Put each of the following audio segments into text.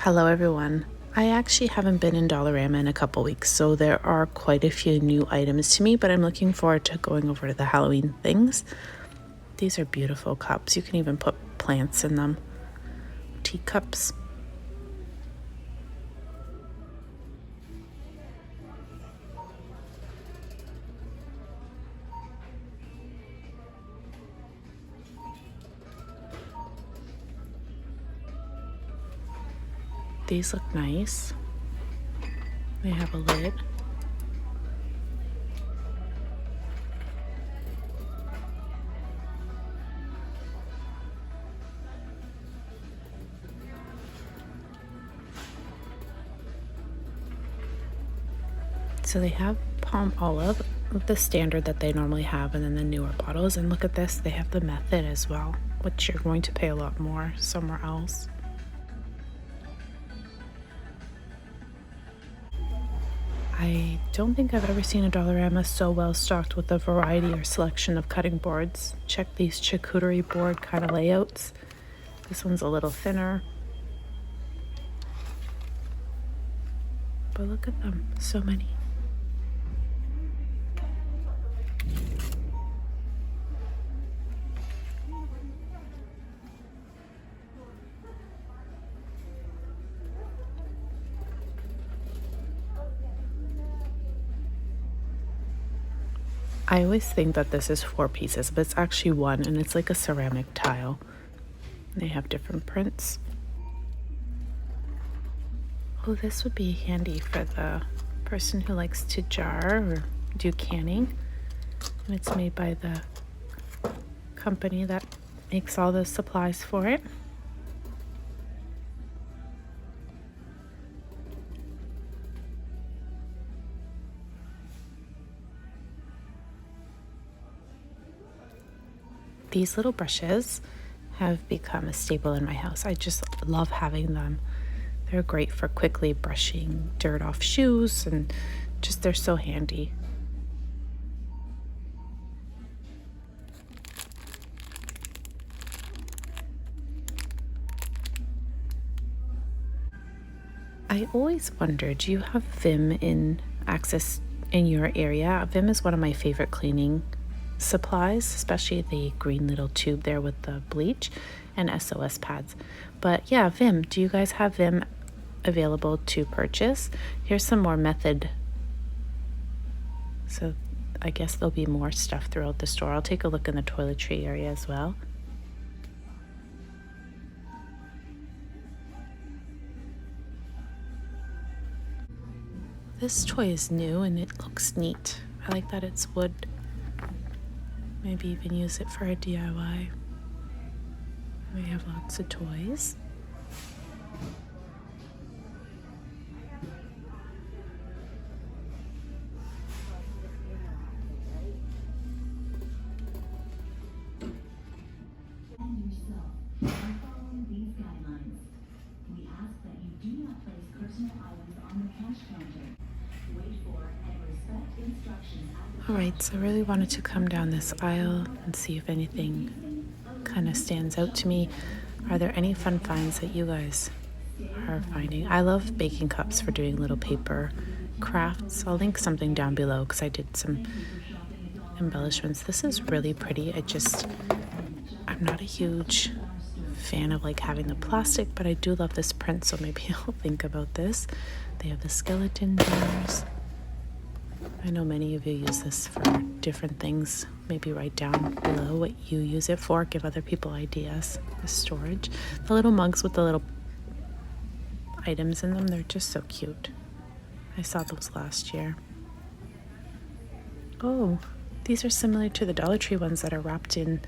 Hello everyone. I actually haven't been in Dollarama in a couple weeks, so there are quite a few new items to me, but I'm looking forward to going over to the Halloween things. These are beautiful cups. You can even put plants in them. Teacups. These look nice. They have a lid. So they have palm olive, the standard that they normally have, and then the newer bottles. And look at this, they have the method as well, which you're going to pay a lot more somewhere else. I don't think I've ever seen a Dollarama so well stocked with a variety or selection of cutting boards. Check these charcuterie board kind of layouts. This one's a little thinner. But look at them, so many. I always think that this is 4 pieces, but it's actually 1, and it's like a ceramic tile. They have different prints. Oh, this would be handy for the person who likes to jar or do canning. And it's made by the company that makes all the supplies for it. These little brushes have become a staple in my house. I just love having them. They're great for quickly brushing dirt off shoes, and just they're so handy. I always wonder, do you have Vim in access in your area? Vim is one of my favorite cleaning supplies, especially the green little tube there with the bleach and SOS pads. But yeah, Vim, do you guys have Vim available to purchase? Here's some more method. So I guess there'll be more stuff throughout the store. I'll take a look in the toiletry area as well. This toy is new and it looks neat. I like that it's wood. Maybe even use it for a DIY. We have lots of toys. Alright, so I really wanted to come down this aisle and see if anything kind of stands out to me. Are there any fun finds that you guys are finding? I love baking cups for doing little paper crafts. I'll link something down below because I did some embellishments. This is really pretty. I'm not a huge fan of like having the plastic, but I do love this print, so maybe I'll think about this. They have the skeleton jars. I know many of you use this for different things. Maybe write down below what you use it for. Give other people ideas. The storage. The little mugs with the little items in them, they're just so cute. I saw those last year. Oh, these are similar to the Dollar Tree ones that are wrapped in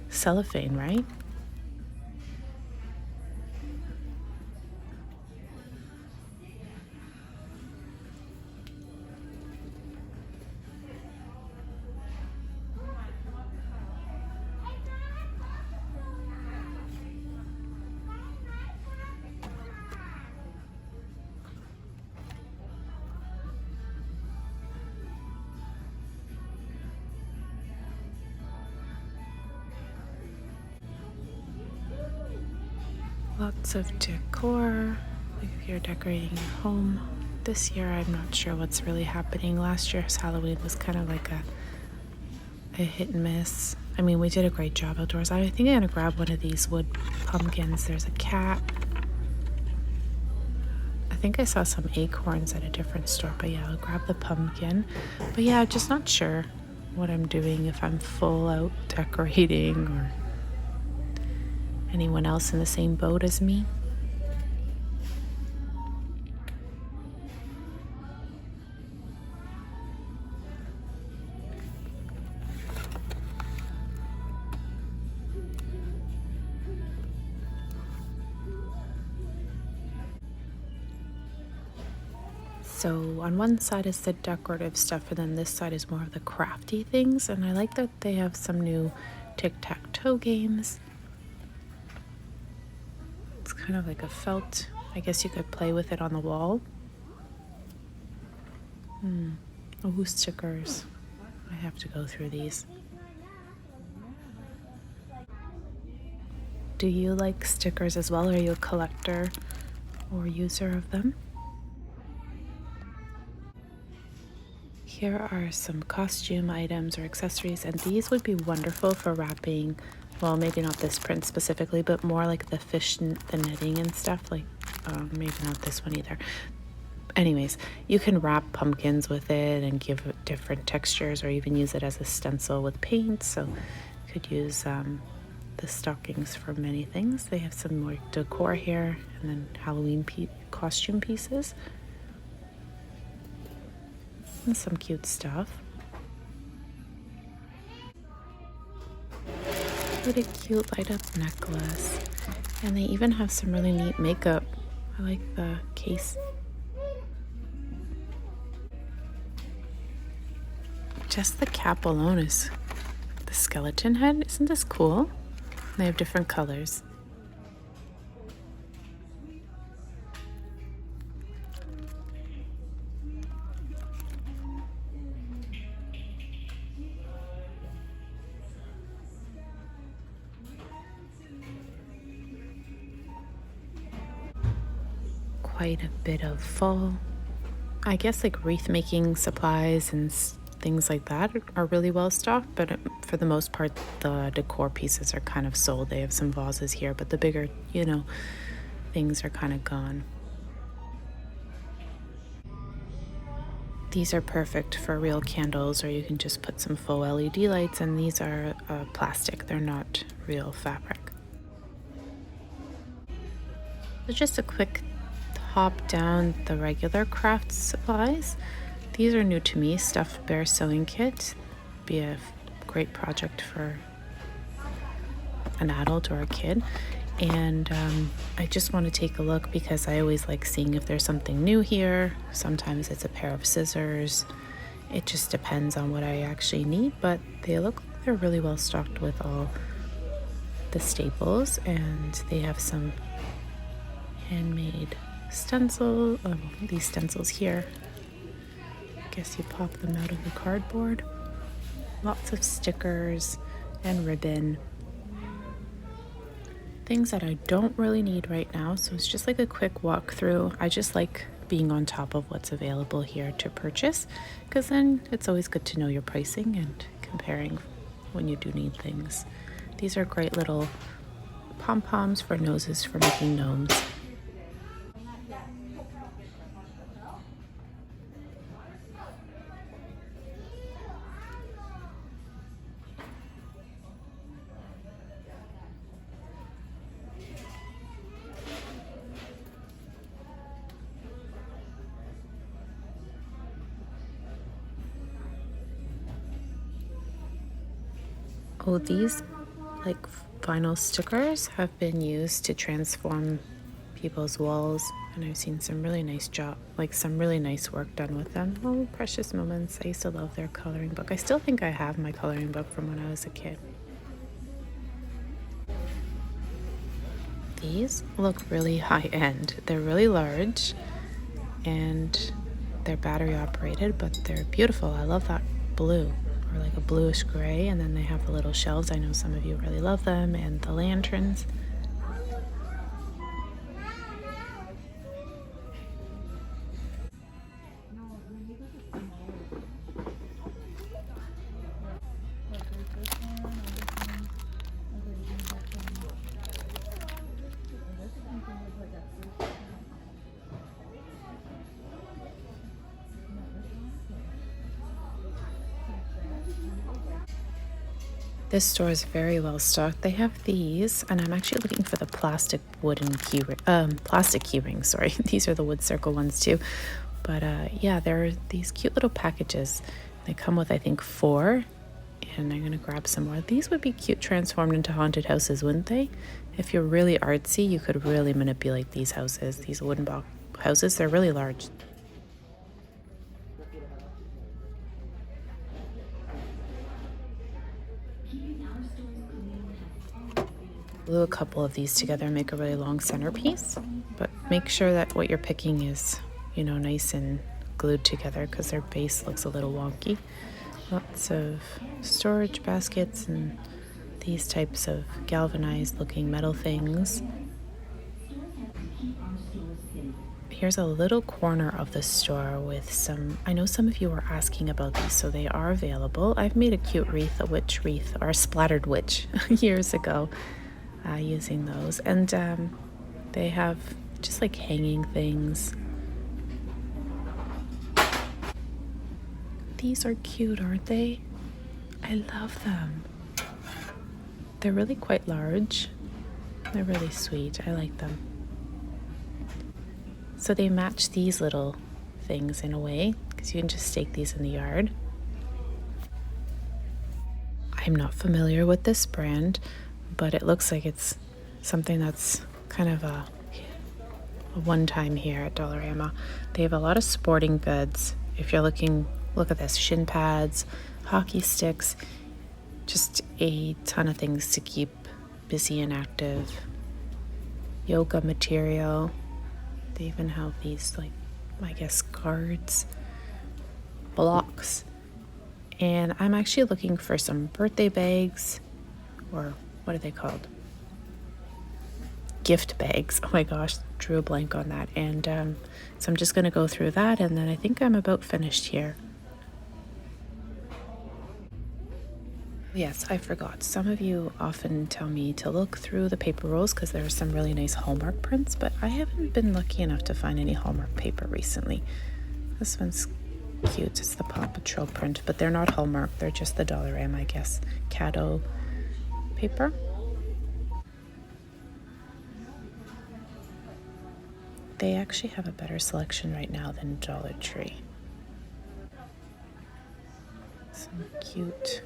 cellophane, right? Lots of decor. Like if you're decorating your home. This year, I'm not sure what's really happening. Last year's Halloween was kind of like a hit and miss. I mean, we did a great job outdoors. I think I'm gonna grab one of these wood pumpkins. There's a cat. I think I saw some acorns at a different store, but yeah, I'll grab the pumpkin. But yeah, just not sure what I'm doing, if I'm full out decorating or anyone else in the same boat as me. So on one side is the decorative stuff, and then this side is more of the crafty things. And I like that they have some new tic-tac-toe games. It's kind of like a felt. I guess you could play with it on the wall. Oh, stickers. I have to go through these. Do you like stickers as well? Are you a collector or user of them? Here are some costume items or accessories, and these would be wonderful for wrapping, well, maybe not this print specifically, but more like the fish, the knitting and stuff, like maybe not this one either. Anyways, you can wrap pumpkins with it and give it different textures, or even use it as a stencil with paint. So you could use the stockings for many things. They have some more decor here, and then Halloween costume pieces. And some cute stuff. What a cute light up necklace. And they even have some really neat makeup. I like the case. Just the cap alone is the skeleton head. Isn't this cool? They have different colors. Quite a bit of fall. I guess like wreath making supplies and things like that are really well stocked, but for the most part the decor pieces are kind of sold. They have some vases here, but the bigger, things are kind of gone. These are perfect for real candles, or you can just put some faux LED lights, and these are plastic. They're not real fabric. So just a quick hop down the regular craft supplies. These are new to me. Stuffed bear sewing kit. Be a great project for an adult or a kid. And I just want to take a look because I always like seeing if there's something new here. Sometimes it's a pair of scissors. It just depends on what I actually need, but they look like they're really well stocked with all the staples, and they have some handmade these stencils here. I guess you pop them out of the cardboard. Lots of stickers and ribbon. Things that I don't really need right now, so it's just like a quick walkthrough. I just like being on top of what's available here to purchase, because then it's always good to know your pricing and comparing when you do need things. These are great little pom-poms for noses for making gnomes. Oh, these like vinyl stickers have been used to transform people's walls, and I've seen some really nice some really nice work done with them. Oh, Precious Moments. I used to love their coloring book. I still think I have my coloring book from when I was a kid. These look really high-end. They're really large and they're battery operated, but they're beautiful. I love that blue, or like a bluish gray, and then they have the little shelves. I know some of you really love them, and the lanterns. This store is very well stocked. They have these, and I'm actually looking for the plastic plastic key rings. Sorry, these are the wood circle ones too. But yeah, there are these cute little packages. They come with, I think, 4, and I'm gonna grab some more. These would be cute transformed into haunted houses, wouldn't they? If you're really artsy, you could really manipulate these houses, these wooden block houses. They're really large. Glue a couple of these together and make a really long centerpiece, but make sure that what you're picking is, you know, nice and glued together because their base looks a little wonky. Lots of storage baskets and these types of galvanized looking metal things. Here's a little corner of the store with some, I know some of you were asking about these, so they are available. I've made a cute wreath, a witch wreath, or a splattered witch years ago using those. And they have just like hanging things. These are cute, aren't they? I love them. They're really quite large. They're really sweet. I like them. So they match these little things in a way, because you can just stake these in the yard. I'm not familiar with this brand, but it looks like it's something that's kind of a one-time here at Dollarama. They have a lot of sporting goods. If you're looking, look at this, shin pads, hockey sticks, just a ton of things to keep busy and active. Yoga material. They even have these, like, I guess, guards, blocks. And I'm actually looking for some birthday bags, or what are they called? Gift bags. Oh my gosh, drew a blank on that. And so I'm just going to go through that, and then I think I'm about finished here. Yes, I forgot. Some of you often tell me to look through the paper rolls because there are some really nice Hallmark prints, but I haven't been lucky enough to find any Hallmark paper recently. This one's cute. It's the Paw Patrol print, but they're not Hallmark. They're just the Dollarama, I guess, Caddo paper. They actually have a better selection right now than Dollar Tree. Some cute.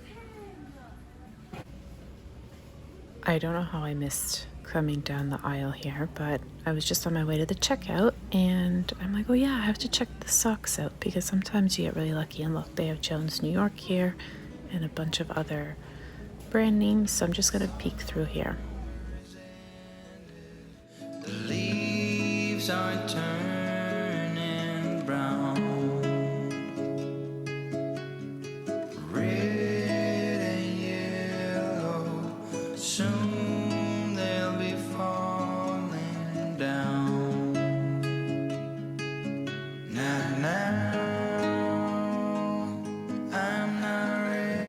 I don't know how I missed coming down the aisle here, but I was just on my way to the checkout, and I'm like, oh yeah, I have to check the socks out, because sometimes you get really lucky. And look, they have Jones New York here and a bunch of other brand names, so I'm just gonna peek through here. The leaves are turning brown, red and yellow, soon